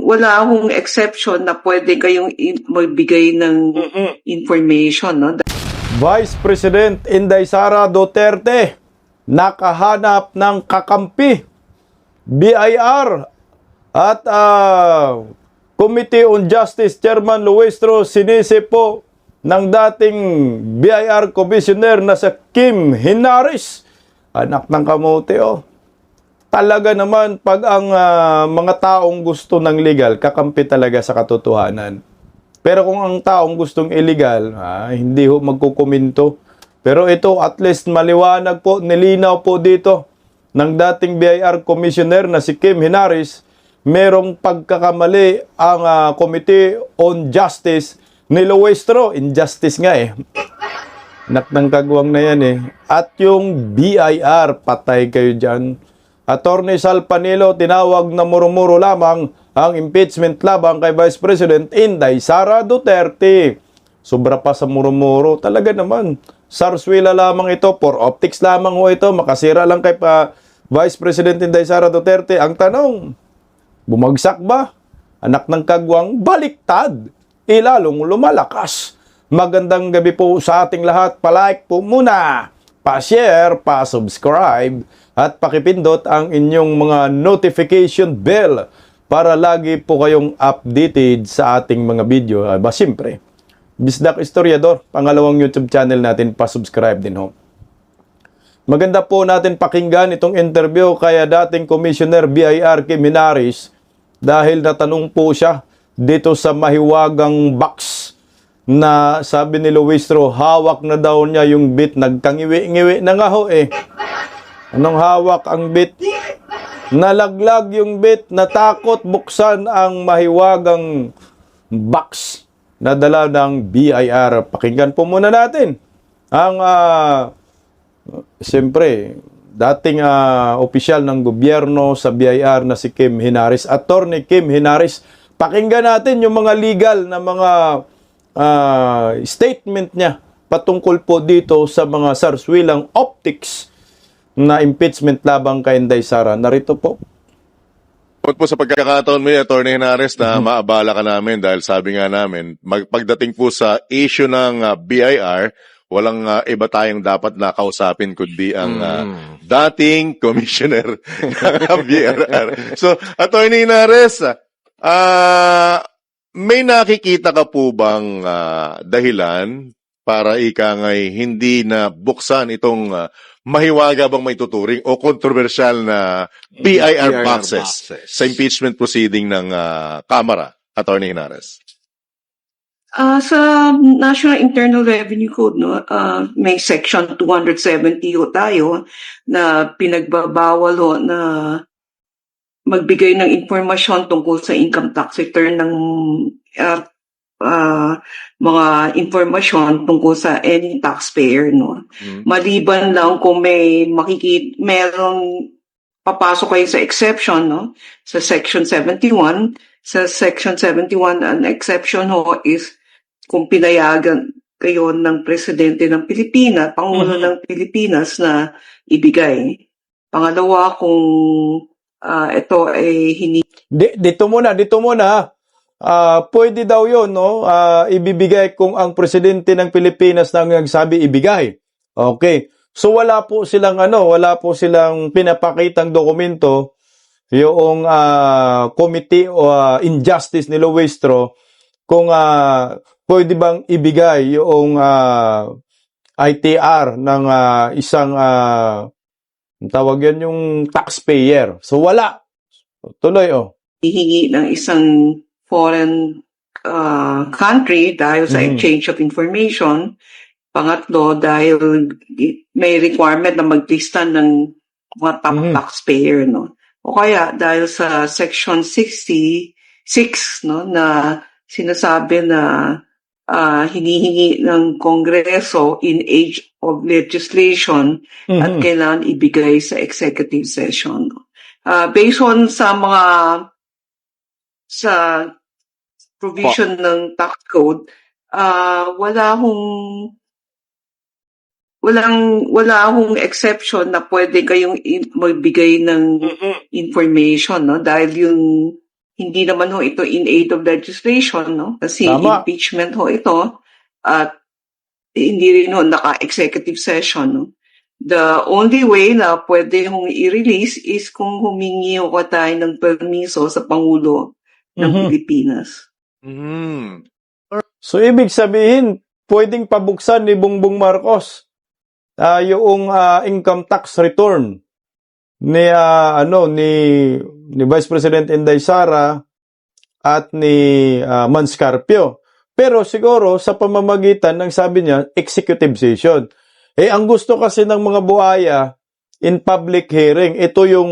wala hong exception na pwede kayong magbigay ng information, no? Vice President Inday Sara Duterte nakahanap ng kakampi. BIR at Committee on Justice Chairman Luistro sinisipo ng dating BIR Commissioner na sa Kim Henares. Anak ng kamote, oh. Talaga naman, pag ang mga taong gusto ng legal, kakampi talaga sa katotohanan. Pero kung ang taong gustong illegal, hindi ho magkukomento. Pero ito, at least maliwanag po, nilinaw po dito ng dating BIR Commissioner na si Kim Henares, merong pagkakamali ang Committee on Justice ni Luistro. Injustice nga eh. Naknang kagwang na yan eh. At yung BIR, patay kayo dyan. Attorney Sal Panilo, tinawag na muro-muro lamang ang impeachment labang kay Vice President Inday Sara Duterte. Sobra pa sa muro-muro. Talaga naman. Sarswila lamang ito. For optics lamang ho ito. Makasira lang kay Vice President Inday Sara Duterte. Ang tanong, bumagsak ba? Anak ng kagwang, baliktad. Ilalong lumalakas. Magandang gabi po sa ating lahat. Palike po muna, pa-share, pa-subscribe, at pakipindot ang inyong mga notification bell para lagi po kayong updated sa ating mga video. Siyempre, Bisdak Historiador, pangalawang YouTube channel natin, pa-subscribe din ho. Maganda po natin pakinggan itong interview kaya dating Commissioner BIR Kim Henares dahil natanong po siya dito sa mahiwagang box na sabi ni Luistro, hawak na daw niya yung bit, nagkangiwi-ngiwi na nga ho eh. Anong hawak ang bit? Nalaglag yung bit, natakot buksan ang mahiwagang box na dala ng BIR. Pakinggan po muna natin ang siyempre, dating opisyal ng gobyerno sa BIR na si Kim Henares, Attorney Kim Henares. Pakinggan natin yung mga legal na mga statement niya patungkol po dito sa mga sarswilang optics na impeachment labang kay Inday Sara. Narito po. Salamat po sa pagkakataon mo, Attorney Henares, na maabala ka namin dahil sabi nga namin, pagdating po sa issue ng BIR, walang iba tayong dapat nakausapin kundi ang dating commissioner ng BIR. So, Attorney Henares, may nakikita ka po bang dahilan para ika ngay hindi na buksan itong mahiwaga bang may tuturing o kontrobersyal na BIR boxes sa impeachment proceeding ng Kamara, Attorney Henares? Sa National Internal Revenue Code, no, may section 270 ho tayo na pinagbabawal ho na magbigay ng informasyon tungkol sa income tax return ng mga informasyon tungkol sa any taxpayer, no. Maliban lang kung may merong papasok kayo sa exception, no, sa section 71. Sa section 71, an exception ho is kung pinayagan kayo ng presidente ng Pilipinas, Pangulo ng Pilipinas na ibigay. Pangalawa, kung ito ay Dito muna. Pwede daw yun, no? Ibibigay kung ang presidente ng Pilipinas na nagsabi ibigay. Okay. So wala po silang pinapakitang dokumento yung Committee o Injustice ni Luistro kung pwede bang ibigay yung ITR ng isang tawag yan yung taxpayer. So wala. Tuloy hihingi ng isang foreign country dahil sa exchange of information. Pangatlo, dahil may requirement na maglista ng mga top taxpayer, no? O kaya dahil sa section 66, no, na sinasabi na hinihingi ng Kongreso in age of legislation at kailangan ibigay sa executive session. Based on sa provision ng tax code, wala hong wala akong exception na pwede kayong magbigay ng information, no? Dahil yung hindi naman ho ito in aid of legislation, no? Kasi Tama. impeachment ho ito at hindi rin ho naka-executive session, no? The only way na pwede hong i-release is kung humingi ho tayo ng permiso sa Pangulo ng Pilipinas. Mm. So, ibig sabihin, pwedeng pabuksan ni Bongbong Marcos yung income tax return ni Vice President Inday Sara at ni Manscarpio. Pero siguro sa pamamagitan ng sabi niya executive session. Ang gusto kasi ng mga buhaya in public hearing, ito yung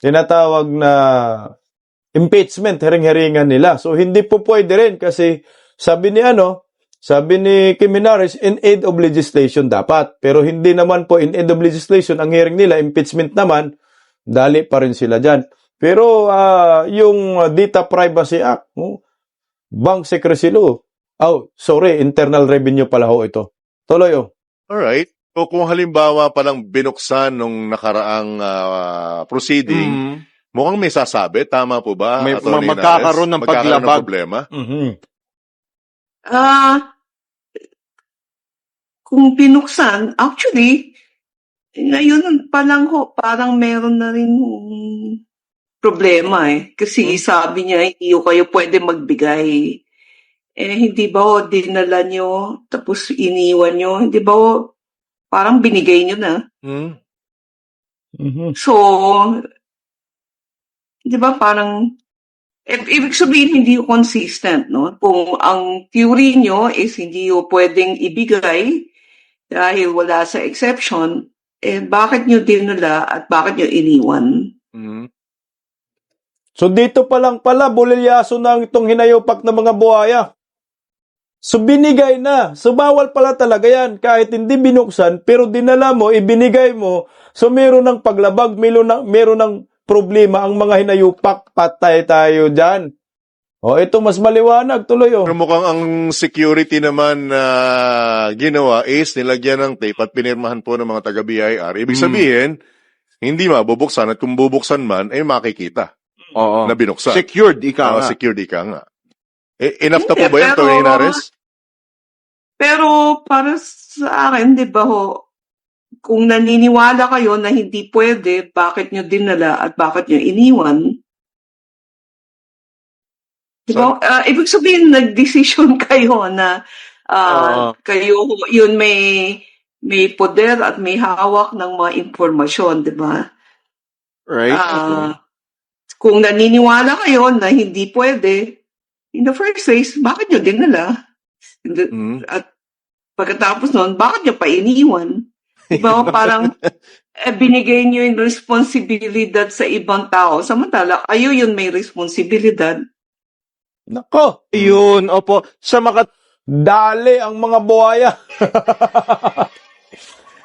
tinatawag na impeachment, hearing-hearingan nila. So hindi po pwede rin kasi sabi ni Kim Henares, in aid of legislation dapat. Pero hindi naman po in aid of legislation ang hearing nila, impeachment naman, dali pa rin sila dyan. Pero yung Data Privacy Act, Bank Secrecy Law, Internal Revenue pala ho ito. Tuloy Alright. So kung halimbawa palang binuksan nung nakaraang proceeding, mukhang may sasabi. Tama po ba, May Atty. magkakaroon Henares? ng paglabag. Problema? Kung pinuksan, actually, ngayon pa lang ho, parang meron na rin problema Kasi sabi niya, hindi ho kayo pwede magbigay. Hindi ba ho, dinala nyo, tapos iniwan nyo, hindi ba ho, parang binigay nyo na. So, di ba parang, ibig sabihin hindi yung consistent, no? Kung ang theory nyo is hindi yung pwedeng ibigay dahil wala sa exception, bakit nyo dinala at bakit nyo iniwan? So dito pa lang pala, bulilyaso na itong hinayopak ng mga buhaya. So binigay na. So bawal pala talaga yan. Kahit hindi binuksan, pero dinala mo, ibinigay mo. So meron ng paglabag, meron ng problema ang mga hinayupak, patay tayo dyan. Ito mas maliwanag, tuloy Pero mukhang ang security naman na ginawa is nilagyan ng tape at pinirmahan po ng mga taga-BIR. Ibig sabihin, hindi mabubuksan at kung bubuksan man, makikita Oo. na binuksan. Secured, ika nga. Secured ika nga. Enough na po Hindi, ba yan, pero- Atty. Henares? Pero para sa akin, di ba ho, kung naniniwala kayo na hindi pwede, bakit nyo dinala at bakit nyo iniwan? Di ba? Ibig sabihin, nag-decision kayo na kayo yun may poder at may hawak ng mga informasyon, di ba? Right? Kung naniniwala kayo na hindi pwede, in the first place, bakit nyo dinala? At pagkatapos nun, bakit nyo pa iniwan? Diba? Parang binigay nyo yung responsibilidad sa ibang tao. Samantala, kayo yun may responsibilidad. Nako, Yun, opo. Sa dali ang mga buhaya.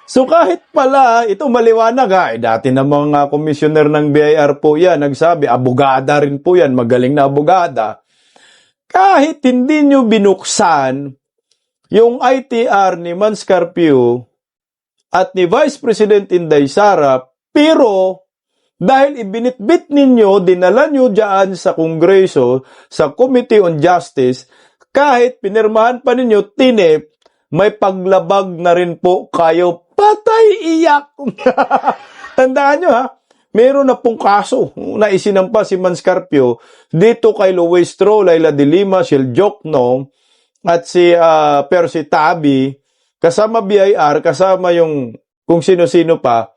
So kahit pala, ito maliwanag dati na mga komisyoner ng BIR po yan, nagsabi, abogada rin po yan, magaling na abogada. Kahit hindi nyo binuksan yung ITR ni Manscarpio at ni Vice President Inday Sara, pero dahil ibinitbit ninyo, dinala nyo dyan sa Kongreso, sa Committee on Justice, kahit pinirmahan pa ninyo, tinip, may paglabag na rin po kayo. Patay iyak! Tandaan nyo meron na pong kaso na isinampa si Manscarpio dito kay Luistro, Laila de Lima, Shell Jokno, at si Percy Tabi, kasama BIR, kasama yung kung sino-sino pa,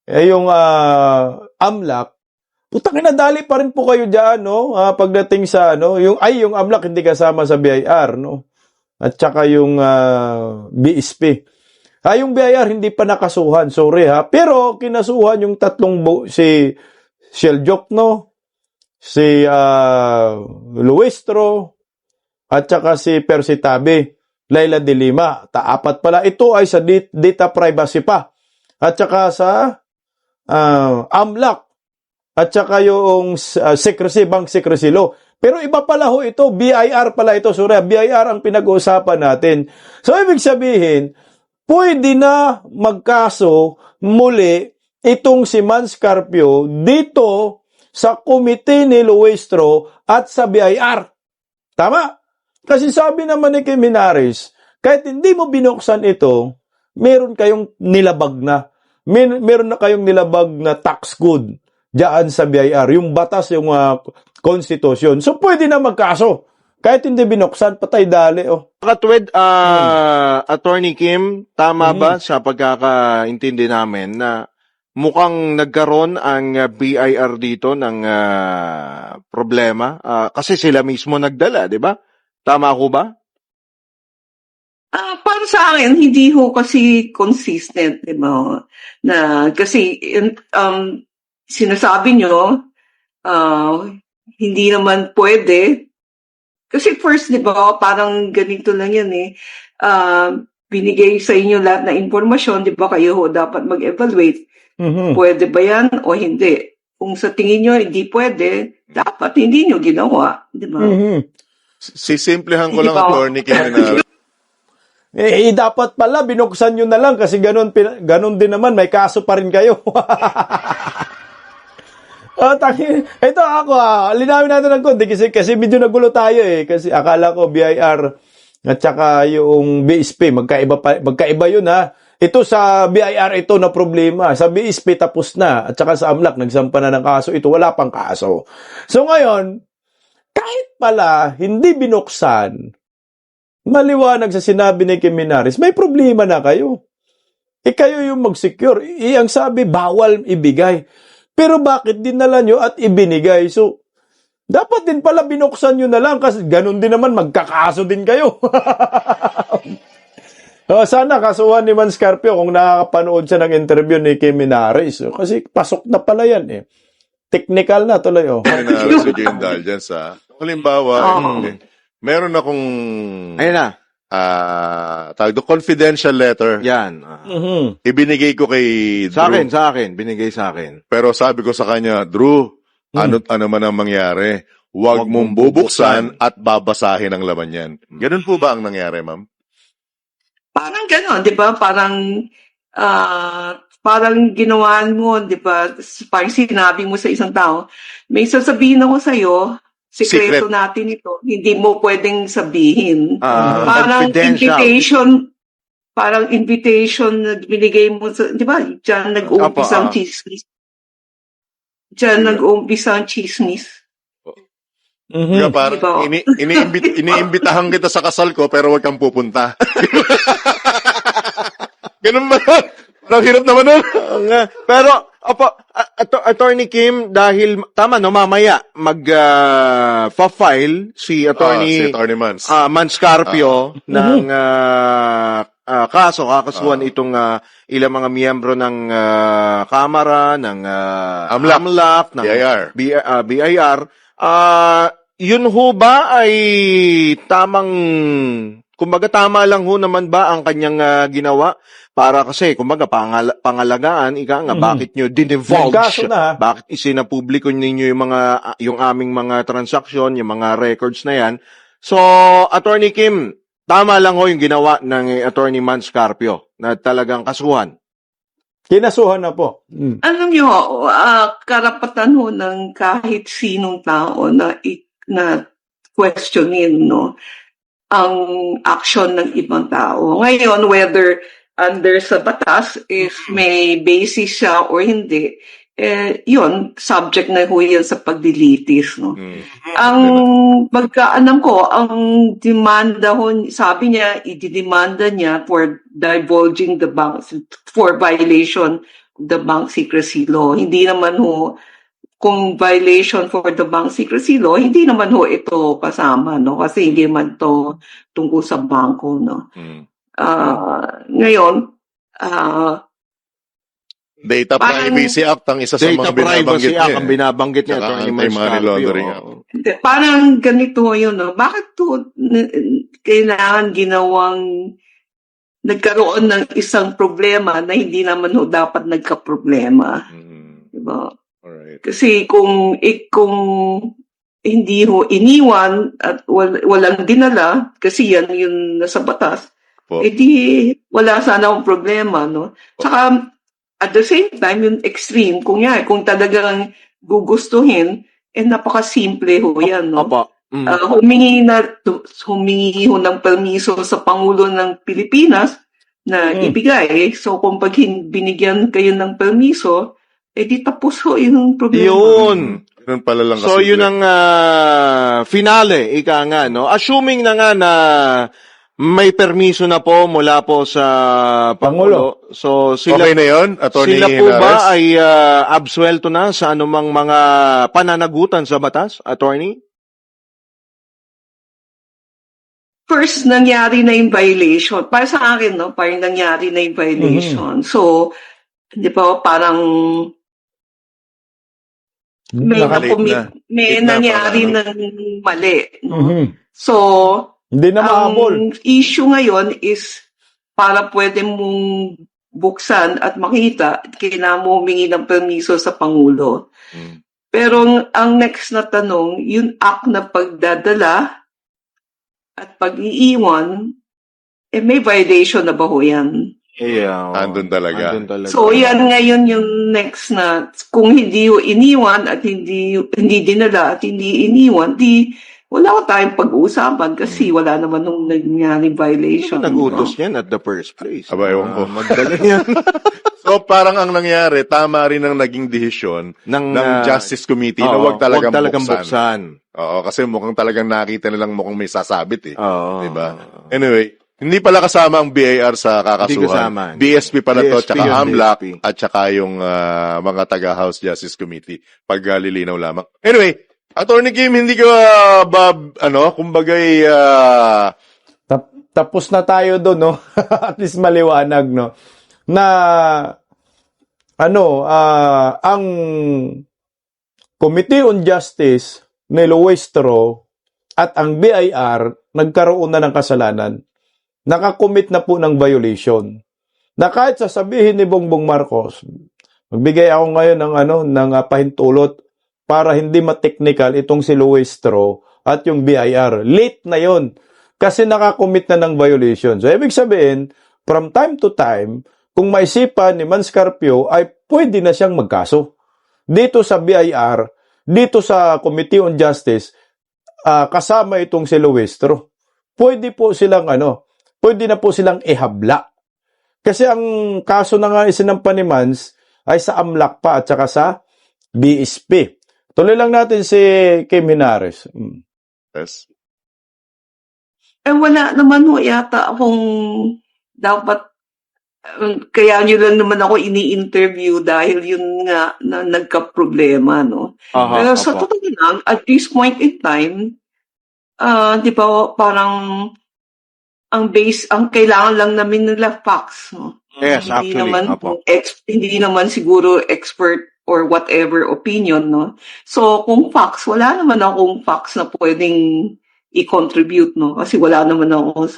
yung AMLAC. Putang inadali pa rin po kayo dyan, no? Pagdating sa, yung AMLAC hindi kasama sa BIR, no? At saka yung BSP. Yung BIR hindi pa nakasuhan, sorry pero kinasuhan yung si Shell Jokno, si Luistro, at saka si Percy Tabi, Laila de Lima. Apat pala. Ito ay sa data privacy pa. At saka sa AMLAC. At saka yung Bank Secrecy Law. Pero iba pala ho ito. BIR pala ito. Sorry, BIR ang pinag-uusapan natin. So, ibig sabihin, pwede na magkaso muli itong si Mans Carpio dito sa komite ni Luestro at sa BIR. Tama? Kasi sabi naman ni Kim Henares, kahit hindi mo binuksan ito, meron kayong nilabag na. Meron na kayong nilabag na tax code diyan sa BIR. Yung batas, yung konstitusyon. So, pwede na magkaso. Kahit hindi binuksan, patay dali. Oh. Katwid, Attorney Kim, tama ba sa pagkakaintindi namin na mukhang nagkaroon ang BIR dito ng problema? Kasi sila mismo nagdala, di ba? Tama ko ba? Para sa akin, hindi ho kasi consistent, di ba? Na, kasi, sinasabi nyo, hindi naman pwede. Kasi first, di ba, parang ganito lang yan eh. Binigay sa inyo lahat na informasyon, di ba, kayo ho dapat mag-evaluate. Pwede ba yan o hindi? Kung sa tingin nyo hindi pwede, dapat hindi nyo ginawa, di ba? Sisimplihan ko lang, Di ba? Attorney Kim Henares. Dapat pala, binuksan nyo na lang kasi ganun din naman, may kaso pa rin kayo. Ito ako linawin natin ng konti kasi medyo nagulo tayo eh. Kasi akala ko BIR at saka yung BSP, magkaiba yun ha. Ito sa BIR ito na problema. Sa BSP tapos na. At saka sa AMLAC, nagsampa na ng kaso. Ito wala pang kaso. So ngayon, kahit pala hindi binuksan, maliwanag sa sinabi ni Kim Henares, may problema na kayo. Kayo yung mag-secure. Ang sabi, bawal ibigay. Pero bakit dinala nyo at ibinigay? So, dapat din pala binuksan nyo na lang kasi ganun din naman, magkakaso din kayo. Sana kasuhan ni Mans Carpio kung nakakapanood siya ng interview ni Kim Henares. Kasi pasok na pala yan eh. Technical na tuloy. Henares, medyo indulgence halimbawa, meron akong Ayun na. tawag doon, confidential letter. Yan. Ibinigay ko kay Sa Drew. akin. Binigay sa akin. Pero sabi ko sa kanya, Drew, ano man ang mangyari, huwag mong bubuksan at babasahin ang laman yan. Ganun po ba ang nangyari, ma'am? Parang gano'n, di ba? Parang ginawaan mo, di ba? Parang sinabi mo sa isang tao, may sasabihin ako sa'yo, sikreto natin ito, hindi mo pwedeng sabihin. Parang confidential. invitation na binigay mo sa, di ba? Diyan nag-uumpisa ang chismis. Kaya parang iniimbitahan kita sa kasal ko pero wag kang pupunta. Ganun ba? Parang hirap naman nun. Pero, Attorney Kim, dahil, tama no, mamaya, mag-file si Attorney Mans. Mans Carpio ng kaso, kakasuhan itong ilang mga miyembro ng Kamara, ng AMLAC, ng BIR. Yun ho ba ay tamang, kumbaga tama lang ho naman ba ang kanyang ginawa? Para kasi, kumbaga, pangalagaan, bakit nyo dinivulge? Bakit isinapubliko ninyo yung aming mga transaksyon, yung mga records na yan? So, Attorney Kim, tama lang ho yung ginawa ng Attorney Mans Carpio na talagang kasuhan. Kinasuhan na po. Alam nyo, karapatan ho ng kahit sinong tao na questionin, no, ang action ng ibang tao. Ngayon, whether under sa batas, if may basis siya or hindi, yun, subject na ho yan sa paglilitis, no. Ang pagkaalam ko, ang demanda ho, sabi niya, ididemanda niya for divulging the bank, for violation of the bank secrecy law. Hindi naman ho, kung violation for the bank secrecy law, hindi naman ho ito kasama, no, kasi hindi naman to tungkol sa bangko, no. Ngayon, Data Privacy Act ang isa sa mga binabanggit niya. Ang binabanggit niya. Money laundering. Parang ganito yun, no? Bakit to kailangan nagkaroon ng isang problema na hindi naman ho dapat nagka-problema? Diba? Alright. Kasi kung hindi ho iniwan at walang dinala, kasi yan yung nasa batas, Po. di wala sana akong problema, no? Tsaka, at the same time, yung extreme, kung talagang gugustuhin, napakasimple ho yan, no? Opo. Humingi ho ng permiso sa Pangulo ng Pilipinas na ibigay. So, kung binigyan kayo ng permiso, di tapos ho yung problema. Yun. Ganun pala lang So, kasimple. yun ang finale, ika nga, no? Assuming na nga na may permiso na po mula po sa Pangulo. So, sila, Okay na yun, Attorney sila po Henares? ba ay absuelto na sa anumang mga pananagutan sa batas, Attorney? First, nangyari na yung violation. Para sa akin, no? Parang nangyari na yung violation. So, di ba, parang may Gitna nangyari parang, ng mali. No? Mhm. So, Hindi na mahabol. ang issue ngayon is para pwede mong buksan at makita, kailangan mo humingi ng permiso sa Pangulo. Pero ang next na tanong, yung act na pagdadala at pag-iiwan, may violation na ba ho yan? Yeah. Andun talaga. So, yan ngayon yung next na, kung hindi ho iniwan at hindi dinala at hindi iniwan, wala ko tayong pag-uusapan kasi wala naman nung nangyaring violation. Nag-utos yan at the first place. Aba, ewan ko. Magdala yan. So, parang ang nangyari, tama rin ang naging desisyon ng Justice Committee na wag talagang buksan. Oo, kasi mukhang talagang nakita nilang mukhang may sasabit eh. Oo. Diba? Anyway, hindi pala kasama ang BIR sa kakasuhan. BSP pala to, BSP tsaka yun, AMLAC, BSP. at tsaka yung mga taga-House Justice Committee. Paglilinaw lamang. Anyway, Attorney Kim, hindi ka kumbagay, Tapos na tayo doon, no? At least maliwanag, no? Na, ang Committee on Justice ni Luistro at ang BIR nagkaroon na ng kasalanan. Nakakommit na po ng violation. Na kahit sasabihin ni Bongbong Marcos, magbigay ako ngayon ng pahintulot para hindi ma-technical itong si Luistro at yung BIR. Late na yon kasi nakakommit na ng violation. So, ibig sabihin, from time to time, kung maisipan ni Manscarpio, ay pwede na siyang magkaso. Dito sa BIR, dito sa Committee on Justice, kasama itong si Luistro. Pwede na po silang ihabla. Kasi ang kaso na nga isinampa ni Mans ay sa AMLAC pa at saka sa BSP. Tuloy lang natin si Kim Henares. yes. Wala naman ho yata akong dapat, kaya nyo lang naman ako ini-interview dahil yun nga na nagka-problema, no? Pero sa totoo lang, at this point in time, di ba, parang ang kailangan lang namin nila facts, no? Yes, Hindi actually. hindi naman siguro expert or whatever opinion, no? So, kung facts, wala naman akong facts na pwedeng i-contribute, no? Kasi wala ako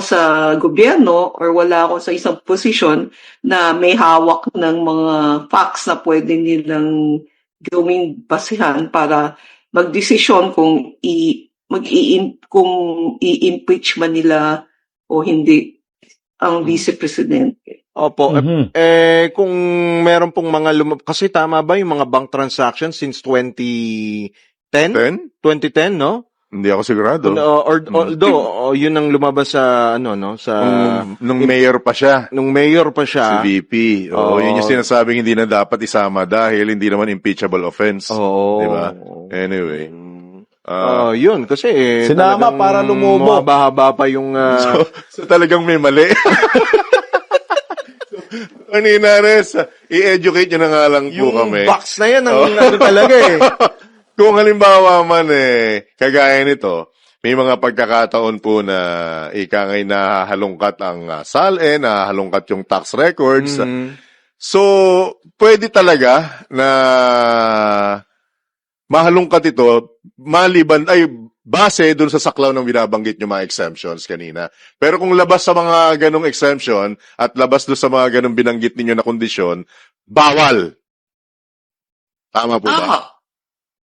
sa gobyerno or wala ako sa isang posisyon na may hawak ng mga facts na pwede nilang gawing basihan para magdesisyon kung i-impeach man nila o hindi ang vice presidente. Opo. Kung meron pong mga kasi tama ba yung mga bank transactions since 2010? 2010, no? Hindi ako sigurado. Although yun ang lumabas sa Nung mayor pa siya. Nung mayor pa siya. Si VP. Yun yung sinasabing hindi na dapat isama dahil hindi naman impeachable offense. Diba? Anyway. Yun, kasi sinama para lumubo. Mahaba pa yung... So talagang may mali. Attorney Henares, i-educate nyo na nga lang po kami. Yung box na yan ang talaga eh. Kung halimbawa man kagaya nito, may mga pagkakataon po na ikangay nahalungkat ang SALE, nahalungkat yung tax records. So, pwede talaga na mahalungkat ito base dun sa saklaw ng binabanggit nyo mga exemptions kanina. Pero kung labas sa mga ganong exemption at labas dun sa mga ganong binanggit ninyo na kondisyon, bawal. Tama po ba?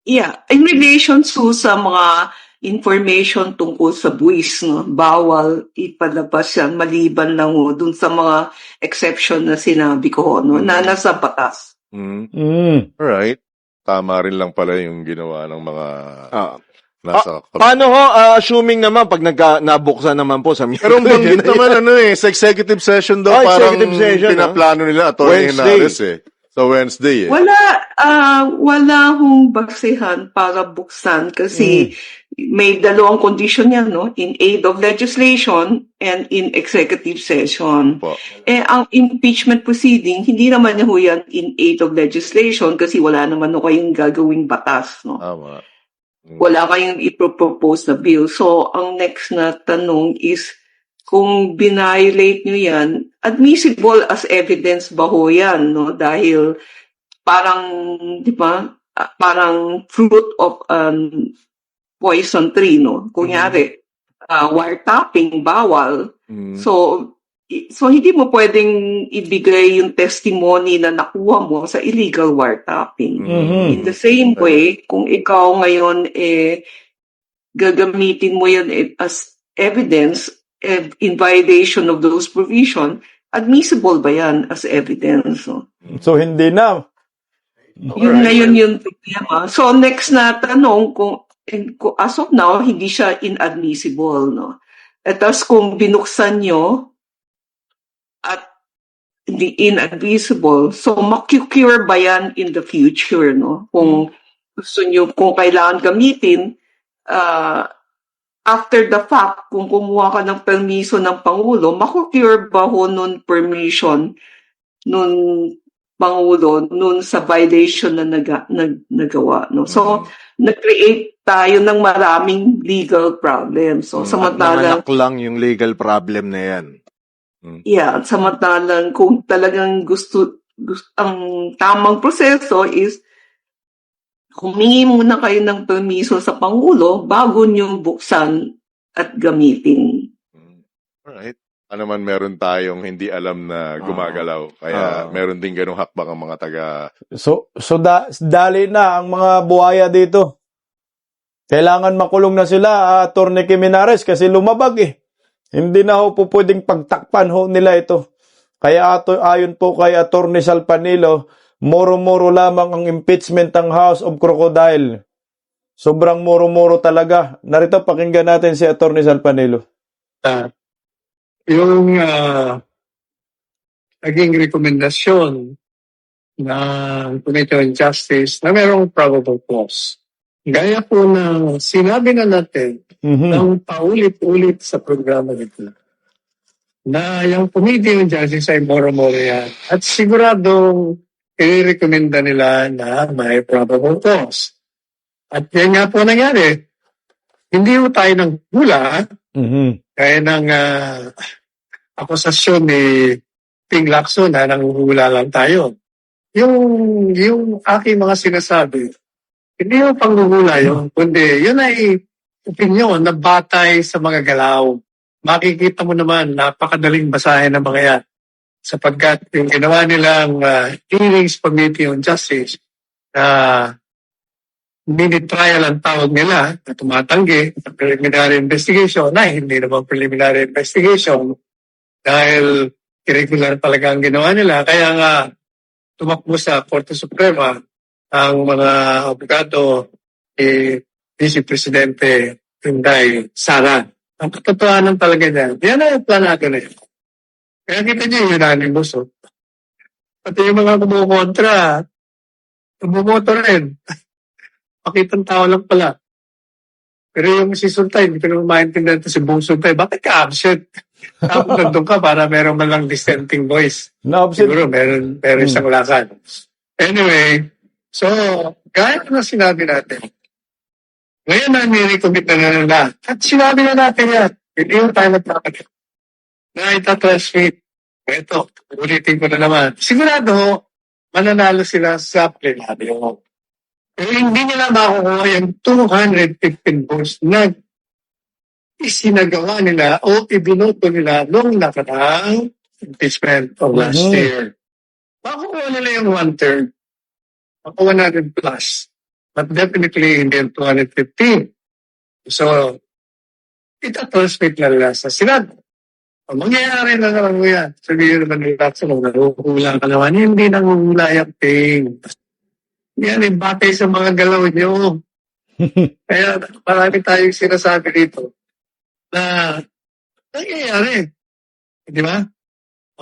Yeah. In relation to sa mga information tungkol sa buwis, no? Bawal ipalabas yan maliban lang dun sa mga exception na sinabi ko, no? Na nasa batas. Alright. Tama rin lang pala yung ginawa ng mga nasa... Paano assuming naman pag nabuksan naman po sa Pero banggit naman sa executive session daw parang executive session, pinaplano nila Atty. Henares Sa Wednesday Wala hong basehan para buksan kasi may dalawang condition yan, no? In aid of legislation and in executive session. Po. Ang impeachment proceeding, hindi naman yan in aid of legislation kasi wala naman kayong gagawing batas, no? Tama. Wala kayong ipropose na bill. So, ang next na tanong is, kung binviolate nyo yan, admissible as evidence ba ho yan, no? Dahil parang, di ba, parang fruit of poison tree, no? Kunyari, wiretapping, bawal. So hindi mo pwedeng ibigay yung testimony na nakuha mo sa illegal wiretapping. In the same way, kung ikaw ngayon gagamitin mo yan as evidence in violation of those provisions, admissible ba yan as evidence? No? So, hindi na. Yun ngayon yung problema. So, next na tanong, kung as of now, hindi siya inadmissible, no? At tapos kung binuksan nyo at hindi inadmissible, so makukure ba yan in the future, no? Kung gusto nyo, kung kailangan gamitin, after the fact, kung kumuha ka ng permiso ng Pangulo, makukure ba ho nun permission nun Pangulo nun sa violation na nagawa, no? So, nag-create tayo ng maraming legal problems. So, samantalang lang yung legal problem na yan. Yeah, samantalang kung talagang gusto ang tamang proseso is humingi muna kayo ng permiso sa Pangulo bago nyo buksan at gamitin. Alright. Ano man meron tayong hindi alam na gumagalaw. Kaya meron din ganung hakbang ang mga taga... So dali na ang mga buhaya dito. Kailangan makulong na sila, Atty. Henares, kasi lumabag Hindi na ho po pwedeng pagtakpan ho nila ito. Kaya ayon po kay Atty. Salpanilo, moro-moro lamang ang impeachment ng House of Crocodile. Sobrang moro-moro talaga. Narito, pakinggan natin si Atty. Salpanilo. Yung naging rekomendasyon ng Committee on Justice na mayroong probable cause. Gaya po na sinabi na natin ng paulit-ulit sa programa nito na yung Committee on Justice ay moro-moro yan. At siguradong i-recommenda nila na may probable cause. At yan nga po nangyari. Hindi po tayo ng hula. Kaya ng akusasyon ni Ping Lacson na nanguhula lang tayo. Yung aking mga sinasabi, hindi yung panghuhula yun, kundi yun ay opinyon na batay sa mga galaw. Makikita mo naman, napakadaling basahin ng mga yan. Sapagkat yung ginawa nilang Hearings Committee on Justice, mini-trial ang tawag nila na tumatanggi sa preliminary investigation na hindi naman preliminary investigation dahil irregular talaga ang ginawa nila. Kaya nga tumakbo sa Korte Suprema ang mga abogado Vice Presidente Inday Sara. Ang katotohanan talaga niya, yan ay planado na yun. Kaya kita niyo yung unanimous. Pati yung mga kumukontra, tumumoto rin. Pakitang tao lang pala. Pero yung si Suntay, hindi ko naman maintindihan ito si Bong Suntay. Bakit ka absent? Tapos nandun ka para meron man lang dissenting voice. Na-absent. Siguro meron isang lakad. Anyway, so, gaya na sinabi natin, ngayon na nire-commit na nila. At sinabi na natin yan. Hindi yung tayo nagpapagod. Na itatransmit. Ito, ulitin ko na naman. Sigurado, mananalo sila sa plenaryo. Pero hindi nila makukuha yung 215 votes na isinagawa nila o ibinoto nila noong nakaraang impeachment of last year. Makukuha nila yung 1/3. Makuha natin plus. But definitely hindi yung 215. So, itatransmit na nila sa Senado. O, mangyayari na naman mo yan. Sabihin naman nila, nakukulang ka naman. Hindi nangungula yung pain. Yan, batay sa mga galaw nyo. Kaya marami tayong sinasabi dito na nangyayari. Di ba?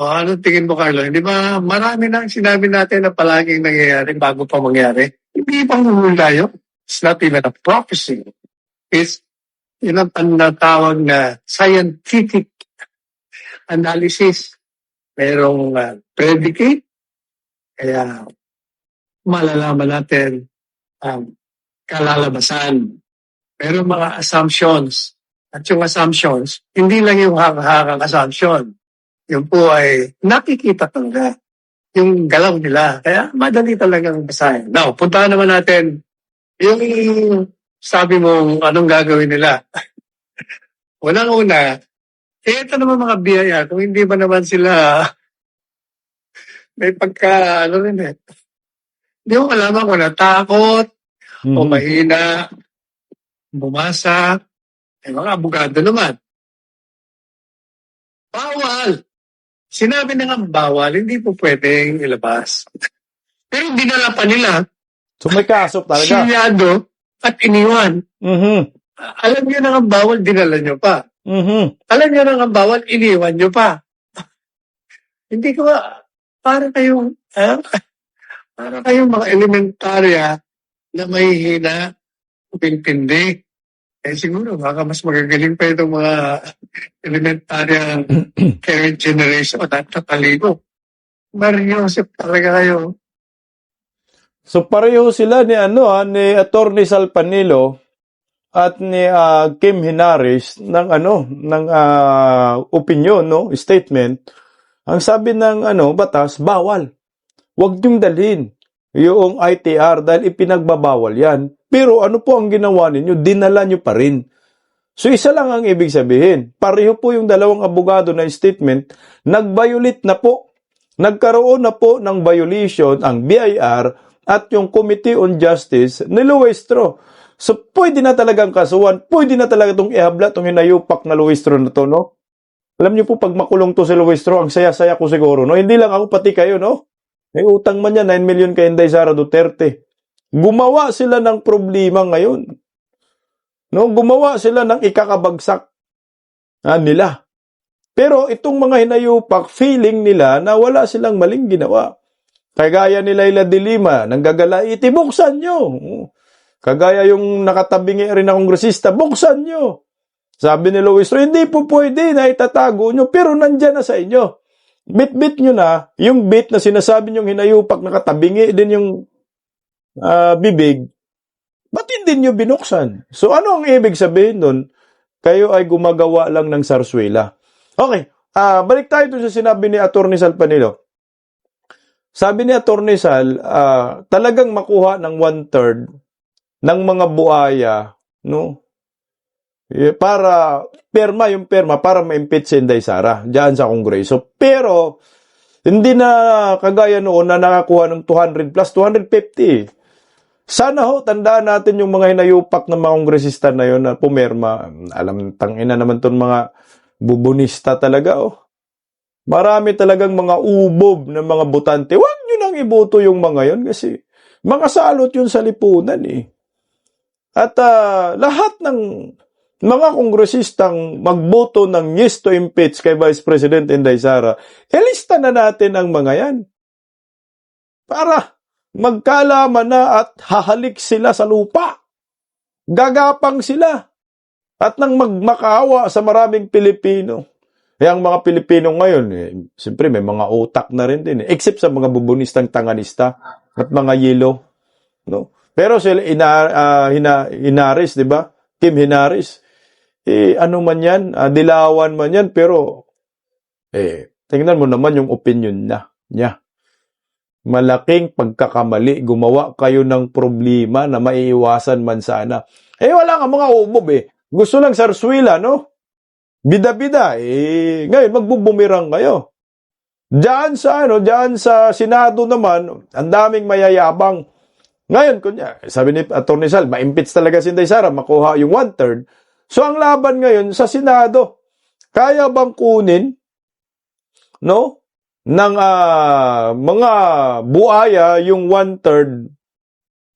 O ano tingin mo, Carlo? Di ba marami na sinabi natin na palaging nangyayari bago pa mangyari? Hindi pang tayo. It's not even a prophecy. It's yun ang tinatawag na scientific analysis. Merong predicate. Kaya malalaman natin ang kalalabasan. Pero mga assumptions. At yung assumptions, hindi lang yung haka-hakang assumption. Yung po ay nakikita talaga yung galaw nila. Kaya madali talagang basahin. Now, puntahan naman natin yung sabi mo anong gagawin nila. Unang-una, ito naman mga BIR, kung hindi ba naman sila may pagka, ano rin eh. Hindi ko malaman kung natakot o mahina, bumasa, mga abogado naman. Bawal! Sinabi na nga bawal, hindi po pwedeng ilabas. Pero dinala pa nila. So may kaso talaga. Sinyado at iniwan. Alam niyo na nga bawal, dinala niyo pa. Alam niyo na nga bawal, iniwan niyo pa. Hindi ko para kayong mga elementarya na may hina, pintindi. Eh siguro, baka mas magagaling pa itong mga elementarya current generation at tatalino. Mariusip talaga kayo. So pareho sila ni ni Attorney Sal Panilo at ni Kim Hinares ng opinion, no, statement. Ang sabi ng batas, bawal. Huwag niyong dalhin yung ITR dahil ipinagbabawal yan. Pero ano po ang ginawa ninyo? Dinala niyo pa rin. So isa lang ang ibig sabihin. Pareho po yung dalawang abogado na statement, nag-violate na po. Nagkaroon na po ng violation ang BIR at yung Committee on Justice ni Luistro. So pwede na talagang kasuhan, pwede na talaga itong ihabla, itong hinayupak na Luistro na to, no? Alam niyo po, pag makulong to si Luistro, ang saya-saya ko siguro, no? Hindi lang ako, pati kayo, no? May utang man yan, 9 million kay Inday Sara Duterte. Gumawa sila ng problema ngayon. No? Gumawa sila ng ikakabagsak nila. Pero itong mga hinayupak, feeling nila na wala silang maling ginawa. Kagaya ni Laila de Lima, nanggagalaiti, buksan nyo. Kagaya yung nakatabingi rin na kongresista, buksan nyo. Sabi ni Luistro, hindi po pwede na itatago nyo, pero nandyan na sa inyo. Bit-bit nyo na, yung bit na sinasabi nyong hinayupak, nakatabingi din yung bibig, ba't hindi nyo binuksan? So ano ang ibig sabihin nun? Kayo ay gumagawa lang ng sarswela. Okay, balik tayo dun sa sinabi ni Atty. Sal Panilo. Sabi ni Atty. Sal, talagang makuha ng 1/3 ng mga buaya, no? Para yung perma para ma-impeach si Inday Sara diyan sa Kongreso. Pero hindi na kagaya noon na nakakuha ng 200 plus 250. Sana tandaan natin yung mga hinayupak ng mga kongresista na yon na pumerma. Alam, tangina naman ton mga bubunista talaga, Marami talagang mga ubob ng mga botante. Huwag nyo nang iboto yung mga yon kasi makasalot yun sa lipunan, At lahat ng mga kongresistang magboto ng yes to impeach kay Vice President Inday Sara, ilista na natin ang mga yan. Para magkalaman na at hahalik sila sa lupa. Gagapang sila. At nang magmakaawa sa maraming Pilipino. Ang mga Pilipino ngayon, siyempre may mga utak na rin din. Except sa mga bubunistang tanganista at mga yelo. No? Pero sila Hinares, di ba? Kim Hinares. Ano man yan, dilawan man yan, pero tingnan mo naman yung opinion niya. Malaking pagkakamali, gumawa kayo ng problema na maiiwasan man sana. Wala nga mga ubob Gusto lang sarswila, no? Bida-bida, ngayon magbubumirang kayo. Diyan sa Senado naman, ang daming mayayabang Ngayon, kunya, sabi ni Atty. Sal, ma-impeach talaga si Inday Sara, makuha yung 1/3. So, ang laban ngayon sa Senado, kaya bang kunin, no, ng mga buaya yung 1/3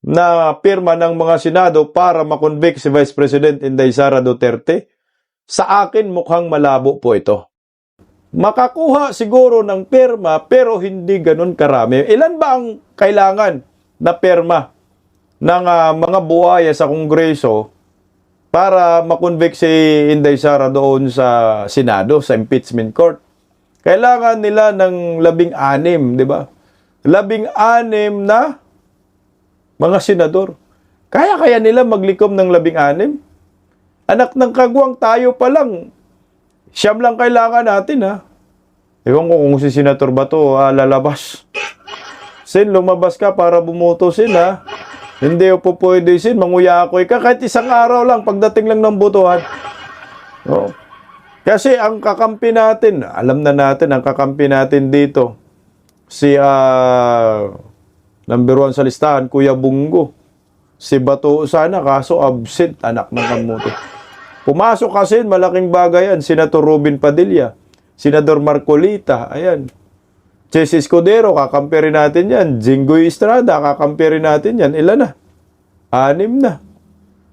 na pirma ng mga Senado para makonvict si Vice President Inday Sara Duterte? Sa akin, mukhang malabo po ito. Makakuha siguro ng pirma pero hindi ganun karami. Ilan ba ang kailangan na pirma ng mga buhaya sa Kongreso para makonvict si Inday Sara doon sa Senado, sa impeachment court? Kailangan nila ng 16, di ba? 16 na mga senador. Kaya nila maglikom ng 16? Anak ng kagwang, tayo pa lang. Siyam lang kailangan natin, ha? Ewan ko kung si Senator Bato lalabas. Sin, lumabas ka para bumuto, Sin, ha? Hindi po pwede, Sin. Manguyakoy ka kahit isang araw lang pagdating lang ng botohan. No? Kasi ang kakampi natin, alam na natin, ang kakampi natin dito, si number 1 sa listahan, Kuya Bungo. Si Bato sana, kaso absent, anak ng kamuti. Pumasok kasi, malaking bagay yan, Senator Robin Padilla, Senador Marcolita, ayan. Chess Escudero, kakampirin natin yan. Jinggoy Estrada, kakampirin natin yan. Ilan na? 6 na.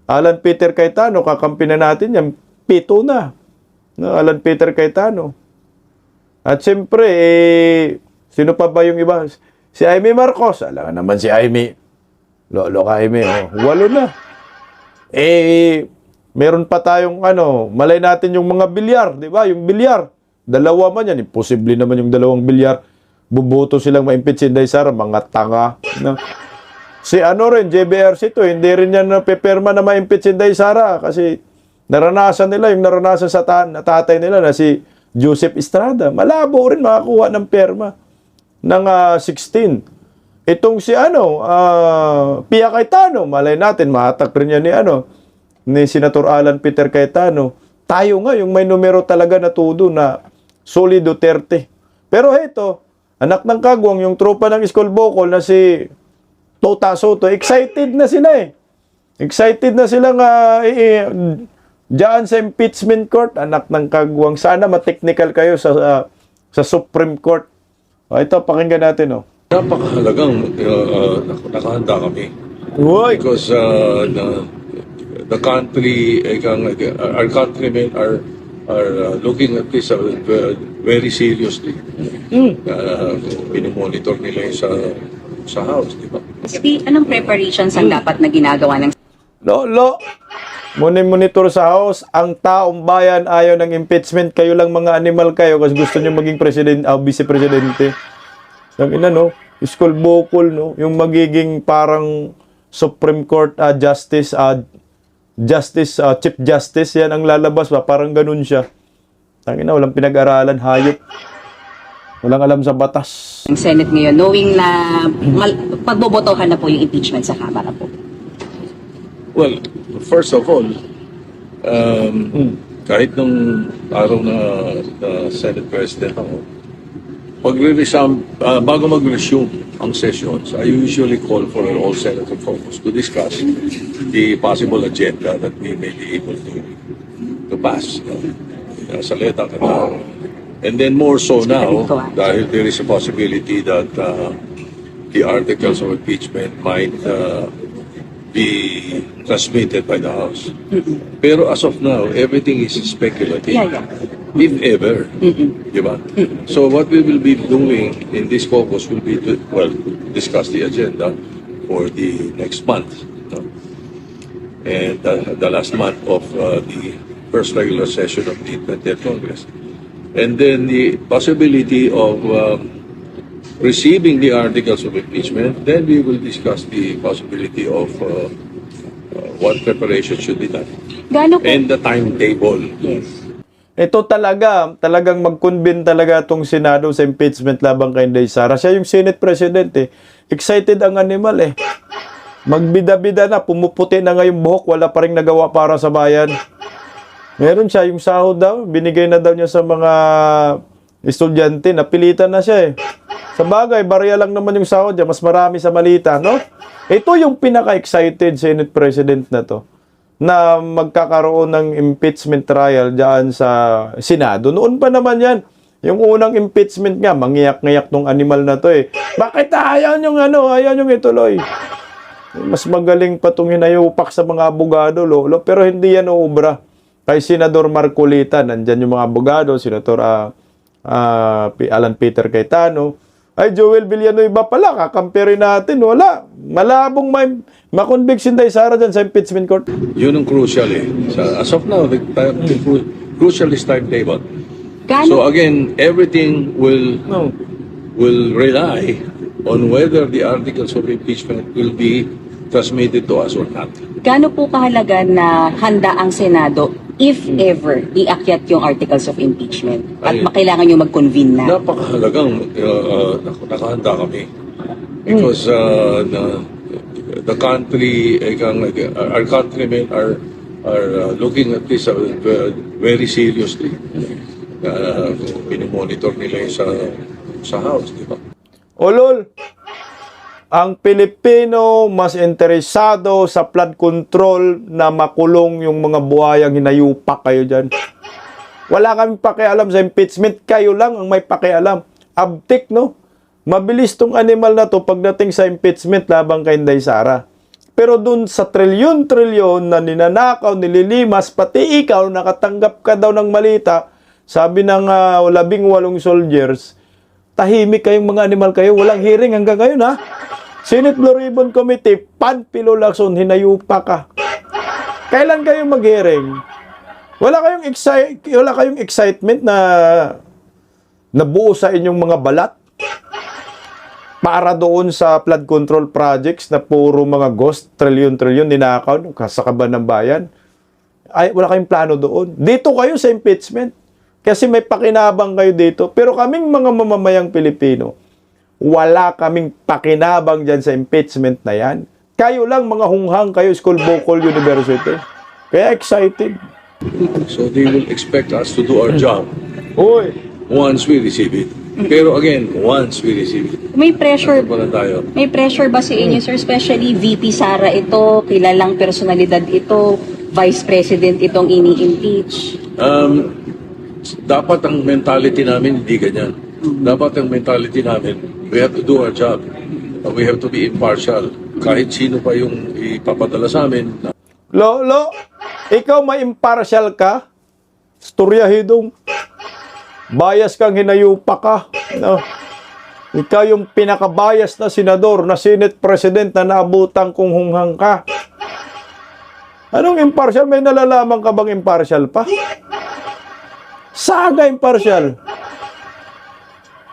Alan Peter Cayetano, kakampi na natin yan. 7 na. No, Alan Peter Cayetano. At siyempre, sino pa ba yung iba? Si Jaime Marcos. Alam naman si Jaime. Lolo Jaime, 8 na. Meron pa tayong malay natin yung mga bilyar, di ba? Yung bilyar. 2 man yan. Imposible naman yung 2 bilyar. Bubuto silang ma-impeach si Inday Sara, mga tanga. No? Si JBRC to, hindi rin yan napeperma na ma-impeach si Inday Sara kasi naranasan nila yung naranasan sa tatay nila na si Joseph Estrada. Malabo rin makakuha ng perma ng 16. Itong si Pia Cayetano, malay natin, mahatak rin yan ni Senator Alan Peter Cayetano. Tayo nga, yung may numero talaga na tudo na Soli Duterte. Pero ito, anak ng kagwang, yung tropa ng Iskol Bocol na si Tota Soto, excited na sila Excited na sila nga diyan sa impeachment court, anak ng kagwang. Sana ma-technical kayo sa Supreme Court. Ito, pakinggan natin, Napakahalagang nakahanda kami. Uy! Because the country, our countrymen are looking at this very seriously. Pinimonitor nila yung sa house, di ba? Anong preparations ang dapat na ginagawa ng Lolo, monitor sa house, ang taong bayan ayaw ng impeachment, kayo lang mga animal kayo kasi gusto nyo maging president, vice-presidente. Ang Iskol Bocol, yung magiging parang Supreme Court Justice, Chief Justice, yan ang lalabas ba? Parang ganun siya. Walang pinag-aralan, hayop. Walang alam sa batas. ng Senate ngayon, knowing na pagbobotohan na po yung impeachment sa Kamara po? Well, first of all, kahit nung araw na Senate President ako, bago mag-resume ang sessions, I usually call for all Senate caucus to discuss the possible agenda that we may be able to pass. Sa letter na. And then more so now, dahil there is a possibility that the articles of impeachment might be transmitted by the House. Pero as of now, everything is speculative. Yeah. If ever. Diba? So what we will be doing in this caucus will be to, discuss the agenda for the next month. No? And the last month of the first regular session of the 20th Congress. And then the possibility of receiving the articles of impeachment, then we will discuss the possibility of what preparation should be done. And the timetable. Yes. Ito talagang mag-convene talaga itong Senado sa impeachment labang kay Inday Sara. Siya yung Senate President Excited ang animal Magbida-bida na, pumuputi na nga yung buhok, wala pa rin nagawa para sa bayan. Meron siya, yung sahod daw, binigay na daw niya sa mga estudyante, napilitan na siya Sa bagay, barya lang naman yung sahod dyan. Mas marami sa malita, no? Ito yung pinaka-excited Senate President na to na magkakaroon ng impeachment trial dyan sa Senado. Noon pa naman yan. Yung unang impeachment nga, mangiyak-ngayak tong animal na to eh. Bakit ayaw niyong ituloy? Mas magaling pa itong hinayupak sa mga abogado, lolo. Pero hindi yan uubra. Kay Senador Marcolita, nandyan yung mga abogado, Senator Alan Peter Cayetano. Ay, Joel Villanueva pala, kakampirin natin. Wala. Malabong makonvict si Inday Sara dyan sa impeachment court. Yun ang crucial eh. As of now, the crucial is timetable. So again, everything will rely on whether the articles of impeachment will be transmitted to us or not. Gaano po kahalaga na handa ang Senado if ever iakyat yung articles of impeachment at makailangan yung mag-convene na? Napakahalagang nakahanda kami. Because the country, our countrymen are looking at this very seriously. Pinimonitor nila yung sa House, di ba? Olol, ang Pilipino mas interesado sa flood control na makulong yung mga buhayang hinayupak kayo dyan. Wala kaming pakialam sa impeachment. Kayo lang ang may pakialam. Abtik, no? Mabilis tong animal na to pagdating sa impeachment labang kay Inday Sara. Pero dun sa trilyon-trilyon na ninanakaw, nililimas, pati ikaw, nakatanggap ka daw ng malita, sabi ng 18 soldiers, tahimik kayong mga animal kayo, walang hearing hanggang ngayon, ha? Senate Blue Ribbon Committee, Panfilo Lacson, hinayupa ka. Kailan kayo mag-hearing? Wala kayong excitement na nabuo sa inyong mga balat para doon sa flood control projects na puro mga ghost, trilyon-trilyon ninakaw sa kaban ng bayan. Ay, wala kayong plano doon. Dito kayo sa impeachment. Kasi may pakinabang kayo dito. Pero kaming mga mamamayang Pilipino, wala kaming pakinabang dyan sa impeachment na yan. Kayo lang, mga hunghang kayo, School Bocol University. Kaya excited. So they will expect us to do our job Uy, once we receive it. Pero again, once we receive it. May pressure Wala tayo. May pressure ba sa inyo, sir? Especially VP Sara ito, kilalang personalidad ito, Vice President itong ini-impeach. Dapat ang mentality namin hindi ganyan. Dapat ang mentality namin, we have to do our job. We have to be impartial. Kahit sino pa yung ipapadala sa amin. Lolo, ikaw may impartial ka? Storyahidong. Bias kang hinayupa ka. No? Ikaw yung pinakabias na senador, na Senate President na naabutan kung hunghang ka. Anong impartial? May nalalaman ka bang impartial pa? Saga impartial.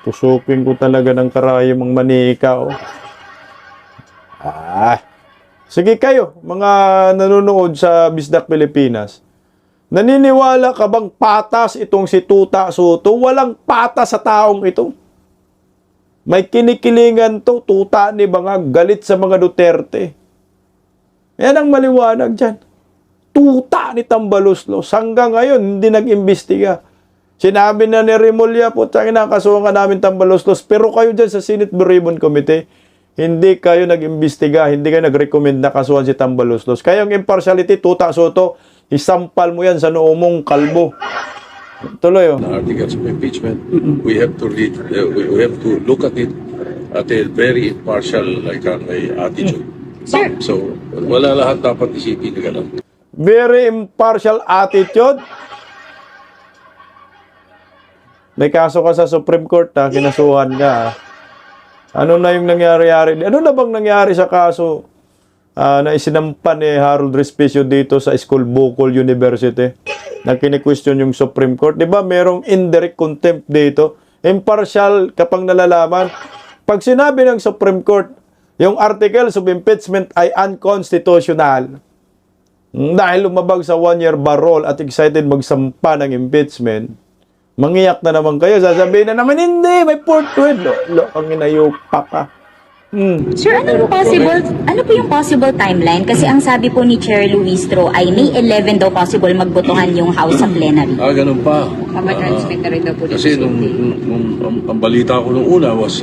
Tusukin ko talaga ng karayom ang manika, oh. Sige kayo, mga nanonood sa Bisdak Pilipinas. Naniniwala ka bang patas itong si Tuta Soto? Walang patas sa taong ito. May kinikilingan to, tuta ni Bangag, galit sa mga Duterte. Yan ang maliwanag dyan. Tuta ni Tambaloslos. Hanggang ngayon, hindi nag-imbestiga. Sinabi na ni Remulla po, nakasuhan ka namin Tambaloslos. Pero kayo dyan sa Senate Blue Ribbon Committee, hindi kayo nag-imbestiga, hindi kayo nag-recommend na kasuhan si Tambaloslos. Kaya yung impartiality, Tuta Soto, isampal mo yan sa noo mong kalbo. Tuloy, oh. Articles of impeachment, we have to read, we have to look at it at a very impartial attitude. Sir, So, wala lahat dapat isipin na gano'n. Very impartial attitude. May kaso ka sa Supreme Court, ha? Kinasuhan ka, ha? Ano na yung nangyari-ari? Ano na bang nangyari sa kaso na isinampan ni Harold Respicio dito sa School Bocol University na kini-question yung Supreme Court? Diba merong indirect contempt dito? Impartial kapang nalalaman. Pag sinabi ng Supreme Court, yung articles of impeachment ay unconstitutional dahil lumabag sa 1-year parole at excited magsampa ng impeachment, mangiyak na naman kayo. Sasabihin na naman, hindi, may fourth word. Lo, ang inayupak ka. Sir, ano po yung possible timeline? Kasi ang sabi po ni Chair Luistro ay May 11 daw possible magbotohan yung House sa plenary. Ganun pa. Transmit na rin daw po Kasi nung ang balita ko nung una was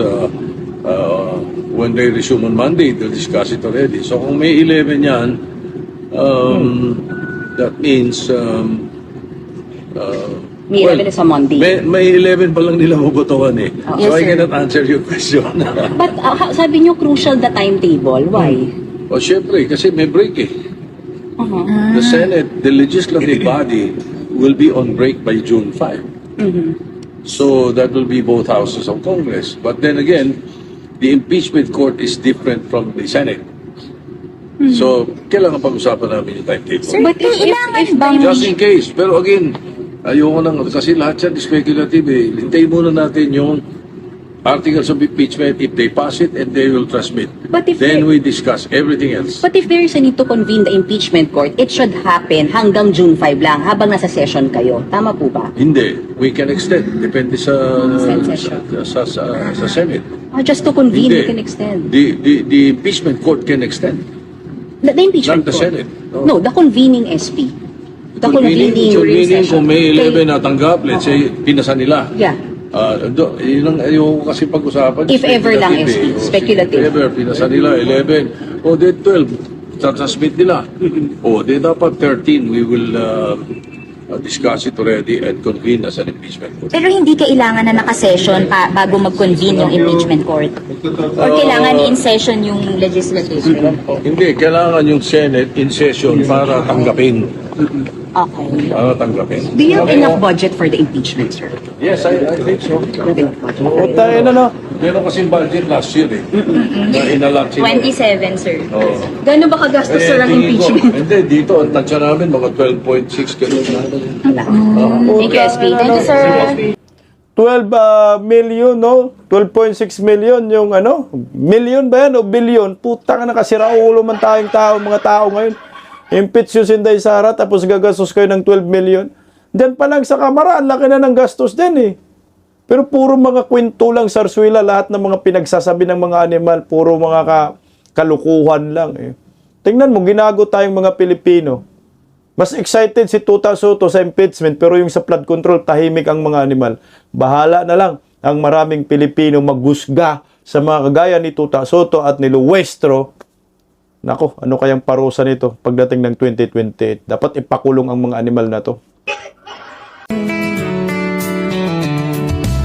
when they resume on Monday, they'll discuss it already. So kung May 11 yan, that means May 11 is a Monday. May 11 pa lang nila mabotohan eh. Yes, So I sir. cannot answer your question. But sabi niyo crucial the timetable. Why? O syempre, kasi may break eh. The Senate, the legislative body, will be on break by June 5. So that will be both houses of Congress. But then again, the impeachment court is different from the Senate. So, kailangan pag-usapan namin yung timetable. But kailangan bang Just in case. Pero again, ayoko nang, kasi lahat yan speculative eh. Hintayin muna natin yung articles of impeachment. If they pass it and they will transmit, But if then we discuss everything else. But if there is a need to convene the impeachment court, it should happen hanggang June 5 lang habang nasa session kayo. Tama po ba? Hindi. We can extend. Depende sa Senate. Just to convene, Hindi. we can extend. The impeachment court can extend. The impeachment Not the court. Senate. No, the convening SP. The convening Kung May 11 Kay- natanggap, let's say, pinasa nila. Yeah. Yun ang ayoko kasi pag-usapan. If ever lang, Speculative SP. eh. Speculative. If ever, pinasa nila, 11. O, then 12. Transmit nila. O, then dapat 13. We will discuss it already and convene as an impeachment court. pero hindi kailangan na naka-session bago mag-convene yung impeachment court? Or kailangan in session yung legislative? Hindi, kailangan yung Senate in session para tanggapin. Okay. Para tanggapin. Do you have enough budget for the impeachment, sir? Yes, I think so. O tayo na, no? Meron kasing budget last year eh. Na inalat sila. 27, sir. Oo. Gano'n ba kagastos, sir, ang tingin ko, impeachment? Hindi, dito, ang tansya namin, mga 12.6 ganun. Thank you, SP. Thank you, sir. 12 million, no? 12.6 million yung ano? Million ba yan o billion? Putang na, kasira ulo man tayong tao, mga tao ngayon. Impeach yung Sinday Sara, tapos gagastos kayo ng 12 million. Diyan pa lang sa kamara, ang laki na ng gastos din eh. Pero puro mga kwento lang, sarswila, lahat ng mga pinagsasabi ng mga animal, puro mga kalukuhan lang eh. Tingnan mo, ginago tayong mga Pilipino. Mas excited si Tuta Soto sa impeachment, pero yung sa flood control, tahimik ang mga animal. Bahala na lang ang maraming Pilipino maghusga sa mga kagaya ni Tuta Soto at ni Luestro. Nako, ano kayang parusa nito pagdating ng 2028? Dapat ipakulong ang mga animal na to.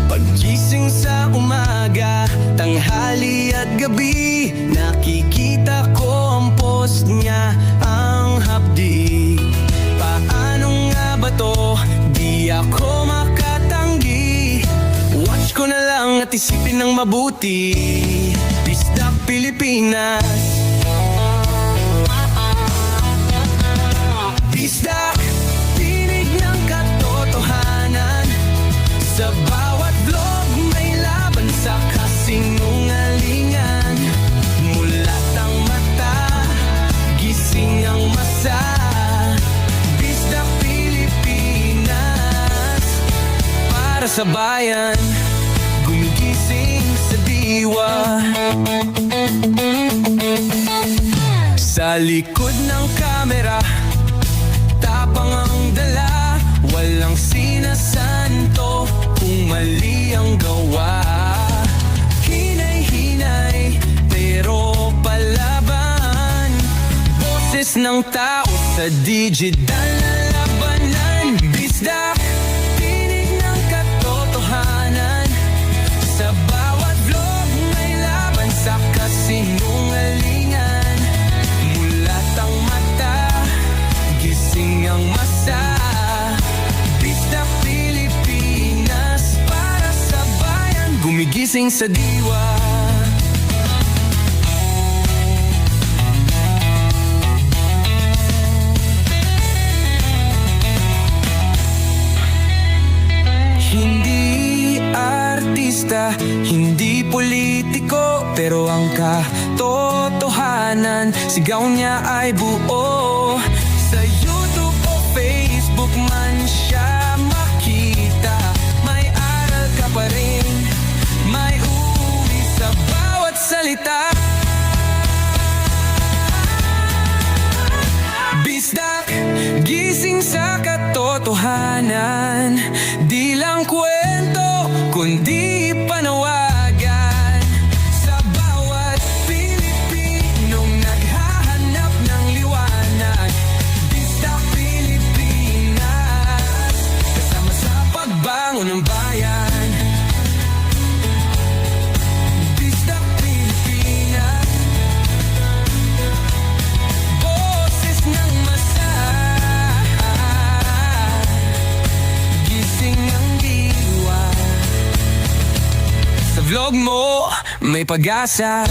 Paggising sa umaga, tanghali at gabi, nakikita ko ang post niya, ang hapdi. Paano nga ba to? Di ako makatanggi. Watch ko na lang at isipin ng mabuti. Disdak Pilipinas. Disdak, tinig ng katotohanan. Sa bawat vlog may laban sa kasinungalingan. Mulat ang mata, gising ang masa. Disdak Pilipinas, para sa bayan, gumigising sa diwa. Sa likod ng kamera, tapang ang dala, walang sinasanto kung mali ang gawa. Hinay-hinay, pero palaban. Boses ng tao sa digital na labanan. Disdak, tinig ng katotohanan. Sa bawat vlog may laban sa kasinungalingan. Mulat ang mata, gising ang masa. Disdak Pilipinas, para sa bayan, gumigising sa diwa. Hindi artista, hindi politiko, pero ang katotohanan, sigaw niya ay buo. Sa YouTube o Facebook man siya makita, may aral ka pa rin, may uwi sa bawat salita. vlog mo may pag-asa.